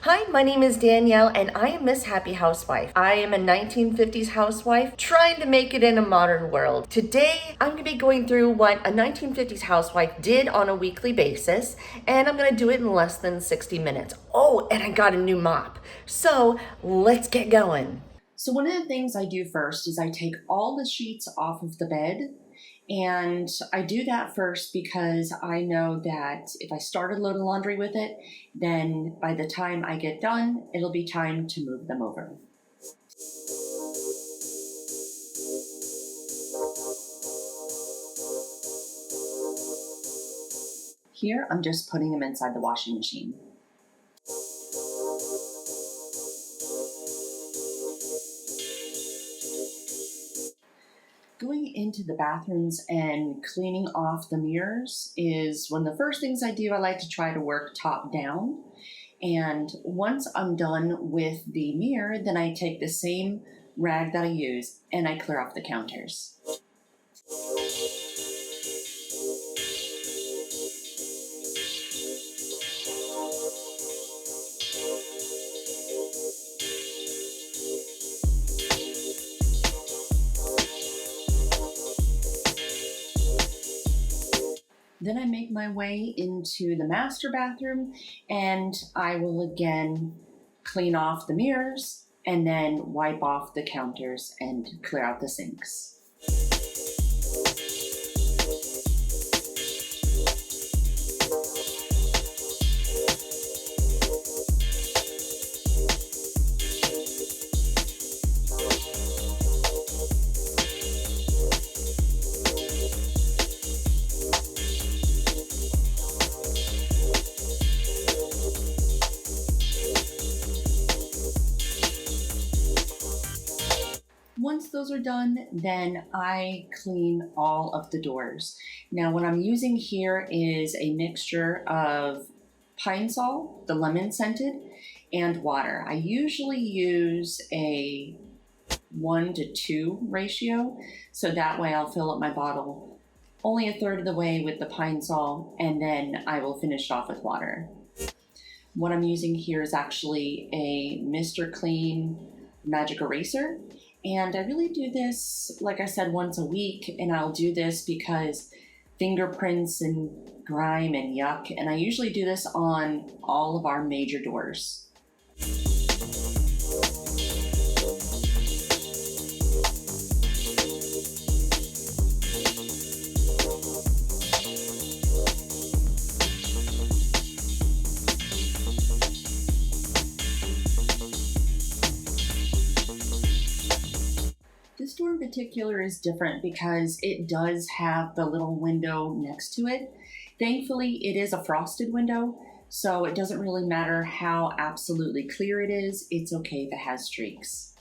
Hi, my name is Danielle and I am Miss Happy Housewife. I am a 1950s housewife trying to make it in a modern world. Today, I'm going to be going through what a 1950s housewife did on a weekly basis, and I'm going to do it in less than 60 minutes. Oh, and I got a new mop. So let's get going. So one of the things I do first is I take all the sheets off of the bed. And I do that first because I know that if I start a load of laundry with it, then by the time I get done, it'll be time to move them over. Here, I'm just putting them inside the washing machine. Going into the bathrooms and cleaning off the mirrors is one of the first things I do. I like to try to work top down. And once I'm done with the mirror, then I take the same rag that I use and I clear off the counters. Then I make my way into the master bathroom and I will again clean off the mirrors and then wipe off the counters and clear out the sinks. Once those are done, then I clean all of the doors. Now what I'm using here is a mixture of pine sol, the lemon scented, and water. I usually use a 1-to-2 ratio, so that way I'll fill up my bottle only a third of the way with the pine sol, and then I will finish off with water. What I'm using here is actually a Mr. Clean Magic Eraser. And I really do this, like I said, once a week, and I'll do this because fingerprints and grime and yuck, and I usually do this on all of our major doors. This door in particular is different because it does have the little window next to it. Thankfully, it is a frosted window, so it doesn't really matter how absolutely clear it is. It's okay if it has streaks.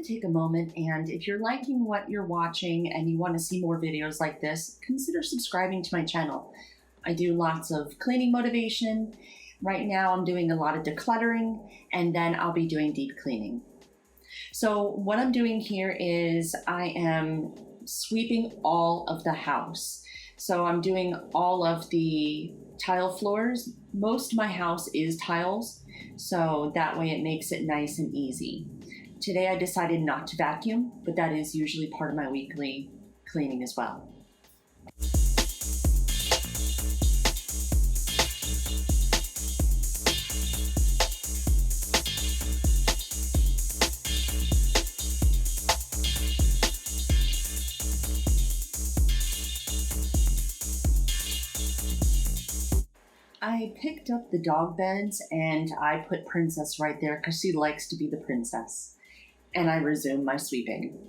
Take a moment, and if you're liking what you're watching and you want to see more videos like this, consider subscribing to my channel. I do lots of cleaning motivation. Right now I'm doing a lot of decluttering, and then I'll be doing deep cleaning. So what I'm doing here is I am sweeping all of the house. So I'm doing all of the tile floors. Most of my house is tiles, so that way it makes it nice and easy. Today I decided not to vacuum, but that is usually part of my weekly cleaning as well. I picked up the dog beds and I put Princess right there because she likes to be the princess. And I resume my sweeping.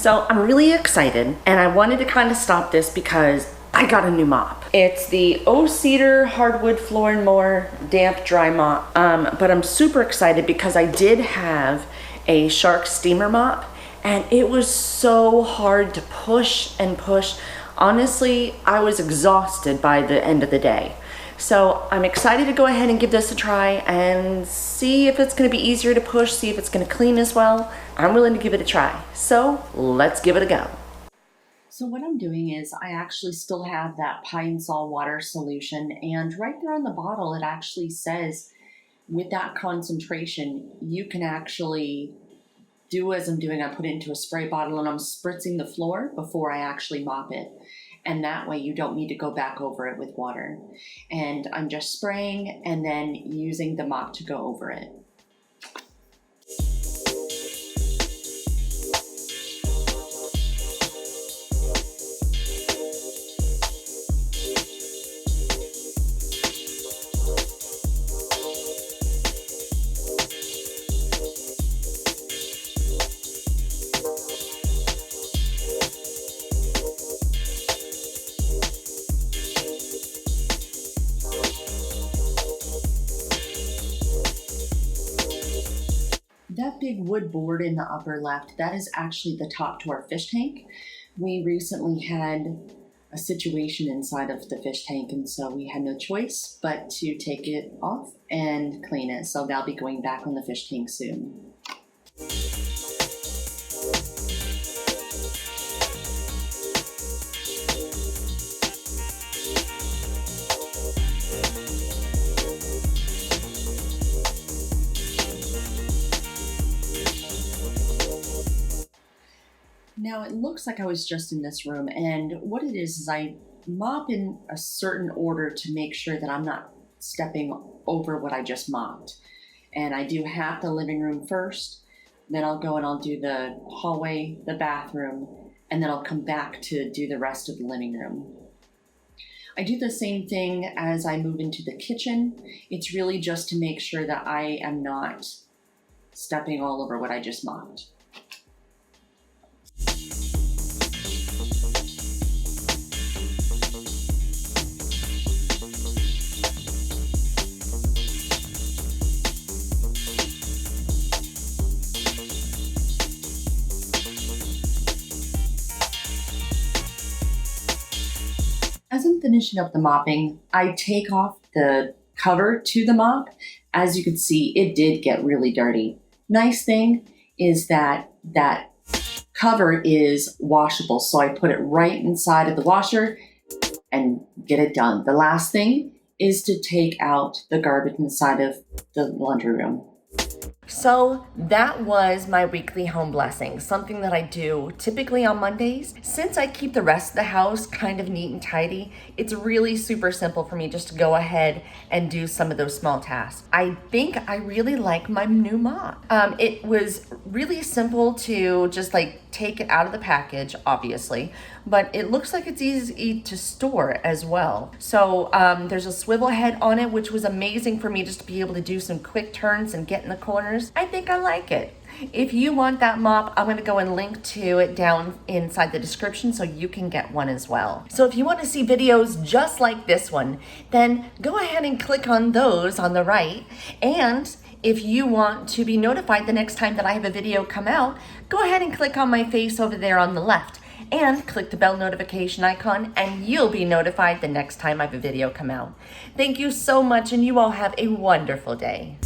So I'm really excited, and I wanted to kind of stop this because I got a new mop. It's the Cedar Hardwood Floor and More Damp Dry Mop. But I'm super excited because I did have a Shark steamer mop, and it was so hard to push and push. Honestly, I was exhausted by the end of the day. So I'm excited to go ahead and give this a try and see if it's gonna be easier to push, see if it's gonna clean as well. I'm willing to give it a try. So let's give it a go. So what I'm doing is I actually still have that pine sol water solution, and right there on the bottle, it actually says with that concentration, you can actually do as I'm doing. I put it into a spray bottle and I'm spritzing the floor before I actually mop it. And that way you don't need to go back over it with water. And I'm just spraying and then using the mop to go over it. That big wood board in the upper left, that is actually the top to our fish tank. We recently had a situation inside of the fish tank, and so we had no choice but to take it off and clean it. So that'll be going back on the fish tank soon. Now it looks like I was just in this room, and what it is I mop in a certain order to make sure that I'm not stepping over what I just mopped. And I do half the living room first, then I'll go and I'll do the hallway, the bathroom, and then I'll come back to do the rest of the living room. I do the same thing as I move into the kitchen. It's really just to make sure that I am not stepping all over what I just mopped. As I'm finishing up the mopping, I take off the cover to the mop. As you can see, it did get really dirty. Nice thing is that that cover is washable, so I put it right inside of the washer and get it done. The last thing is to take out the garbage inside of the laundry room. So that was my weekly home blessing, something that I do typically on Mondays. Since I keep the rest of the house kind of neat and tidy, it's really super simple for me just to go ahead and do some of those small tasks. I think I really like my new mop. It was really simple to just like take it out of the package, obviously, but it looks like it's easy to store as well. So there's a swivel head on it, which was amazing for me just to be able to do some quick turns and get in the corners. I think I like it. If you want that mop, I'm going to go and link to it down inside the description so you can get one as well. So if you want to see videos just like this one, then go ahead and click on those on the right. And if you want to be notified the next time that I have a video come out, go ahead and click on my face over there on the left and click the bell notification icon, and you'll be notified the next time I have a video come out. Thank you so much, and you all have a wonderful day.